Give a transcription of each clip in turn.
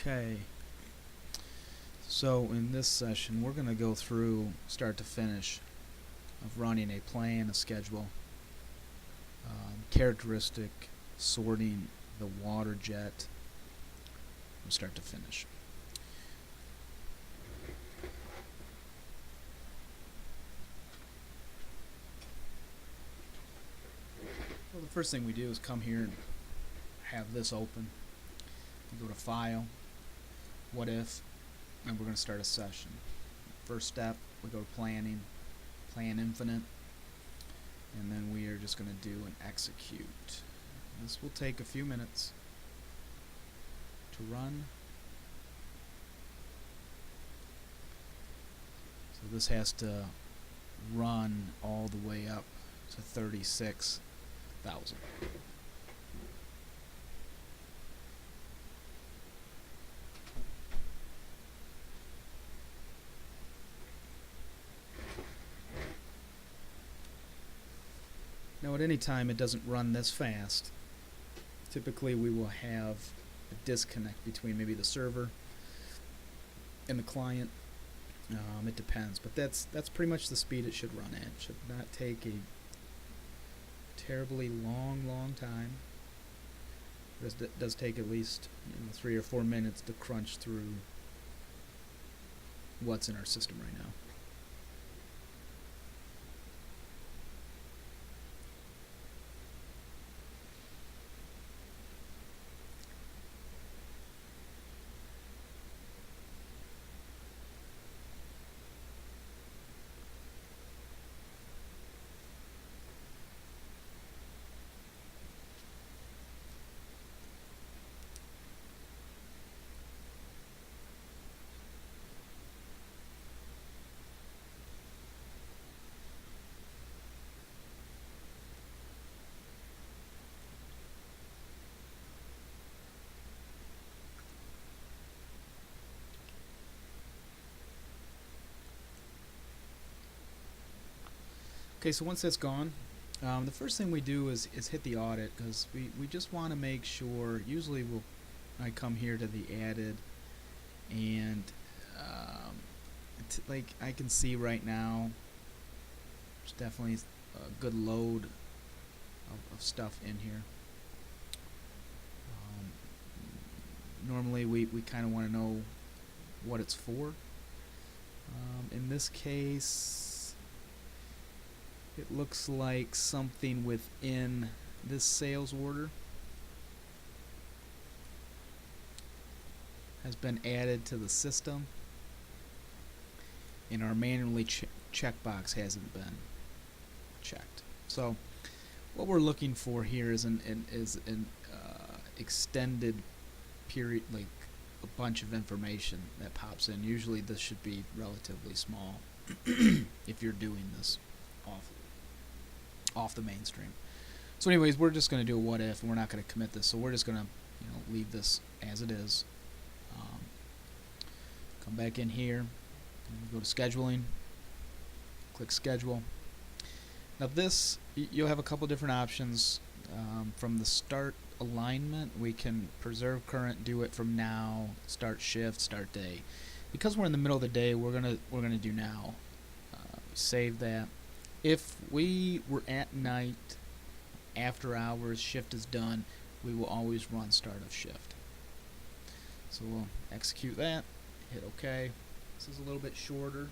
Okay, so in this session we're going to go through start to finish of running a plan, a schedule, characteristic, sorting the water jet from start to finish. Well, the first thing we do is come here and have this open. You go to File, What If, and we're going to start a session. First step, we go to Planning, Plan Infinite, and then we are just going to do an Execute. This will take a few minutes to run. So this has to run all the way up to 36,000. Now at any time it doesn't run this fast. Typically we will have a disconnect between maybe the server and the client. It depends, but that's pretty much the speed it should run at. It should not take a terribly long time. It does take at least 3 or 4 minutes to crunch through what's in our system right now. Okay, so once that's gone, the first thing we do is hit the audit, because we just want to make sure. Usually I come here to the added, and like I can see right now there's definitely a good load of stuff in here. Normally we kind of want to know what it's for. In this case, it looks like something within this sales order has been added to the system, and our manually checkbox hasn't been checked. So what we're looking for here is an extended period, like a bunch of information that pops in. Usually this should be relatively small if you're doing this off the mainstream. So anyways, we're just going to do a what if, and we're not going to commit this, so we're just going to leave this as it is. Come back in here and go to scheduling, click schedule. Now this, you'll have a couple different options. From the start alignment, we can preserve current, do it from now, start shift, start day. Because we're in the middle of the day, we're gonna do now. Save that. If we were at night, after hours, shift is done, we will always run start of shift. So we'll execute that, hit OK. This is a little bit shorter.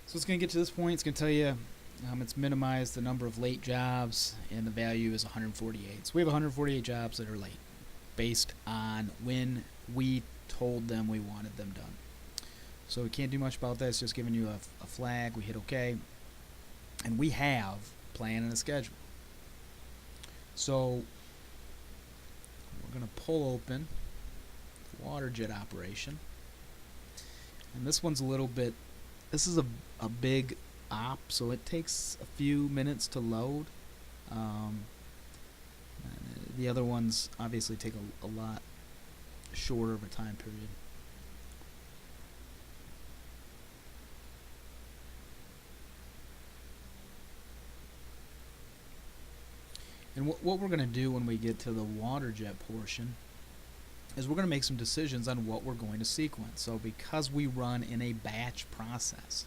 So it's going to get to this point. It's going to tell you It's minimized the number of late jobs, and the value is 148. So we have 148 jobs that are late, based on when we told them we wanted them done. So we can't do much about that. It's just giving you a flag. We hit OK, and we have a plan and a schedule. So we're going to pull open the water jet operation, and this one's a little bit. This is a big op, so it takes a few minutes to load. The other ones obviously take a lot shorter of a time period. And what we're going to do when we get to the water jet portion is we're going to make some decisions on what we're going to sequence. So because we run in a batch process,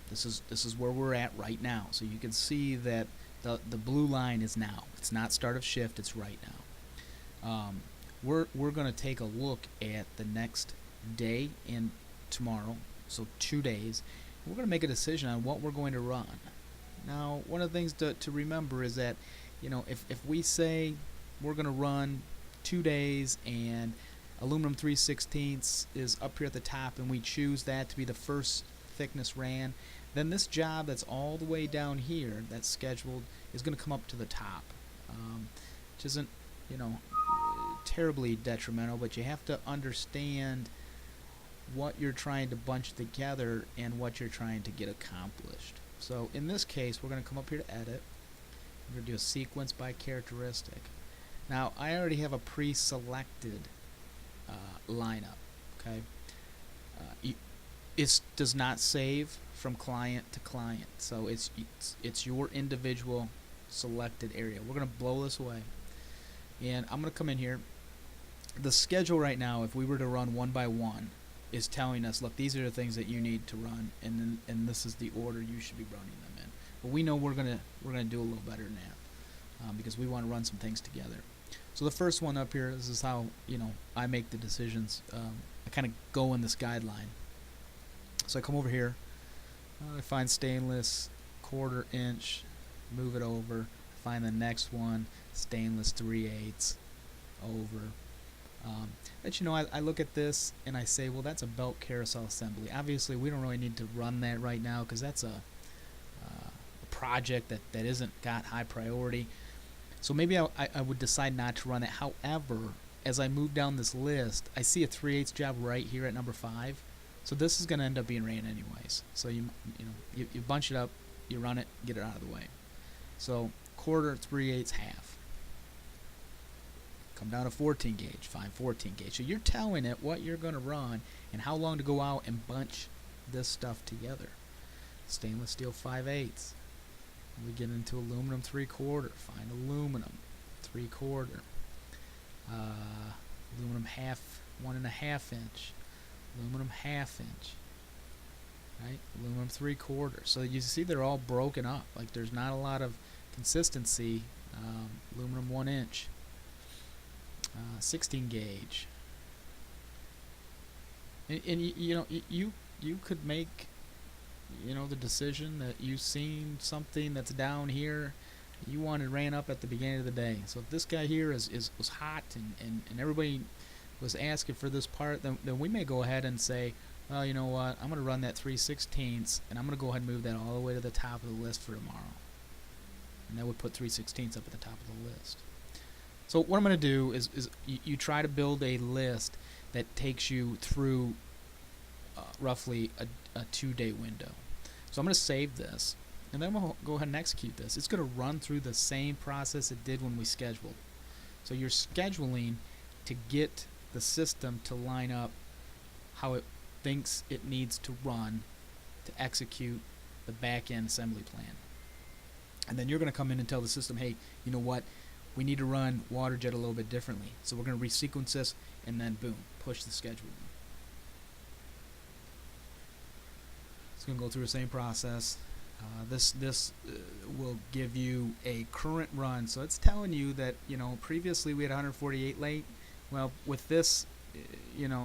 this is where we're at right now. So you can see that the blue line is now. It's not start of shift. It's right now. We're going to take a look at the next day and tomorrow. So 2 days. We're going to make a decision on what we're going to run. Now, one of the things to remember is that, if we say we're going to run 2 days and aluminum 3/16 is up here at the top, and we choose that to be the first thickness ran, then this job that's all the way down here that's scheduled is going to come up to the top, which isn't, terribly detrimental, but you have to understand what you're trying to bunch together and what you're trying to get accomplished. So in this case, we're going to come up here to edit. We're going to do a sequence by characteristic. Now, I already have a pre-selected lineup. Okay, it does not save from client to client, so it's your individual selected area. We're going to blow this away, and I'm going to come in here. The schedule right now, if we were to run one by one, is telling us, look, these are the things that you need to run, and this is the order you should be running them in. But we know we're gonna do a little better than that, because we want to run some things together. So the first one up here, this is how I make the decisions. I kind of go in this guideline. So I come over here, I find stainless 1/4 inch, move it over, find the next one, stainless 3/8 over. But I look at this and I say, well, that's a belt carousel assembly. Obviously, we don't really need to run that right now because that's a project that isn't got high priority. So maybe I would decide not to run it. However, as I move down this list, I see a 3/8 job right here at number 5. So this is going to end up being ran anyways. So you bunch it up, you run it, get it out of the way. So 1/4, 3/8, half. Come down to 14 gauge, find 14 gauge. So you're telling it what you're going to run and how long to go out and bunch this stuff together. Stainless steel 5/8. We get into aluminum 3/4. Find aluminum 3/4. Aluminum 1.5 inch. Aluminum 1/2 inch. Right? Aluminum 3/4. So you see they're all broken up. Like there's not a lot of consistency. Aluminum 1 inch. 16 gauge, and you could make the decision that you've seen something that's down here you wanted ran up at the beginning of the day. So if this guy here was hot and everybody was asking for this part, then we may go ahead and say, well, you know what, I'm going to run that 3/16 and I'm going to go ahead and move that all the way to the top of the list for tomorrow, and that would put 3/16 up at the top of the list. So what I'm going to do is you try to build a list that takes you through roughly a 2-day window. So I'm going to save this, and then we'll go ahead and execute this. It's going to run through the same process it did when we scheduled. So you're scheduling to get the system to line up how it thinks it needs to run to execute the back-end assembly plan. And then you're going to come in and tell the system, hey, you know what? We need to run water jet a little bit differently. So we're going to resequence this, and then boom, push the schedule. It's going to go through the same process. This will give you a current run. So it's telling you that previously we had 148 late. Well, with this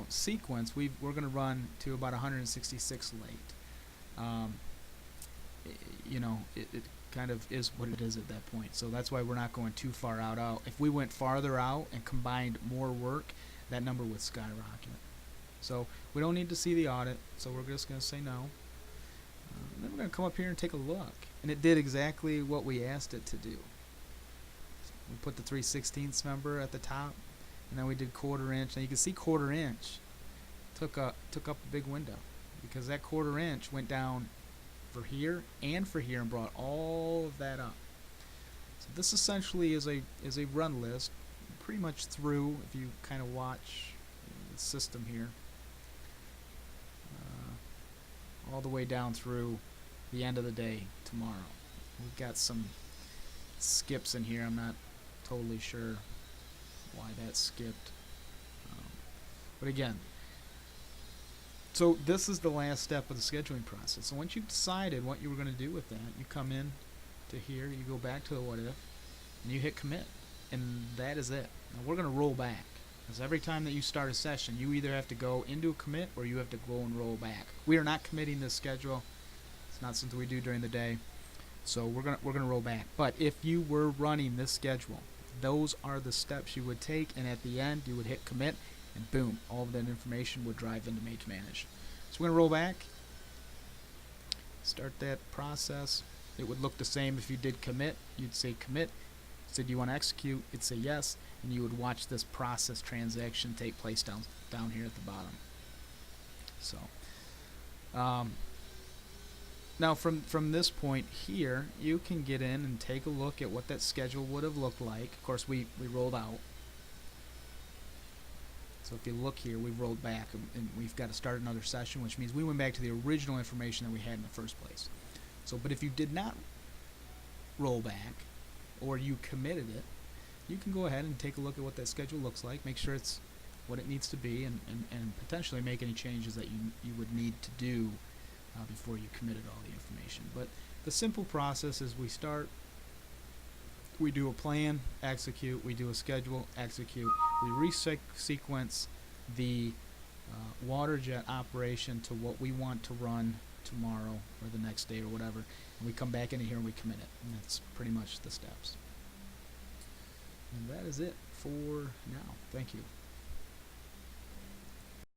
sequence, we're going to run to about 166 late. it kind of is what it is at that point. So that's why we're not going too far out. If we went farther out and combined more work, that number would skyrocket. So we don't need to see the audit, so we're just going to say no. Then we're going to come up here and take a look. And it did exactly what we asked it to do. We put the 3/16 number at the top, and then we did 1/4 inch. Now you can see 1/4 inch took up a big window, because that 1/4 inch went down for here and for here and brought all of that up. So this essentially is a run list, pretty much through, if you kind of watch the system here, all the way down through the end of the day tomorrow. We've got some skips in here. I'm not totally sure why that skipped, but again, so this is the last step of the scheduling process. So once you've decided what you were going to do with that, you come in to here, you go back to the what if, and you hit commit, and that is it. Now we're going to roll back, because every time that you start a session, you either have to go into a commit or you have to go and roll back. We are not committing this schedule. It's not something we do during the day, so we're gonna roll back. But if you were running this schedule, those are the steps you would take, and at the end you would hit commit, and boom, all of that information would drive into Made to Manage. So we're going to roll back, start that process. It would look the same if you did commit. You'd say commit, said you want to execute, it'd say yes, and you would watch this process transaction take place down here at the bottom. So now from this point here, you can get in and take a look at what that schedule would have looked like. Of course, we rolled out. So if you look here, we've rolled back, and we've got to start another session, which means we went back to the original information that we had in the first place. So, but if you did not roll back, or you committed it, you can go ahead and take a look at what that schedule looks like, make sure it's what it needs to be, and potentially make any changes that you would need to do before you committed all the information. But the simple process is we start, we do a plan, execute, we do a schedule, execute, we resequence the water jet operation to what we want to run tomorrow or the next day or whatever, and we come back into here and we commit it, and that's pretty much the steps. And that is it for now. Thank you.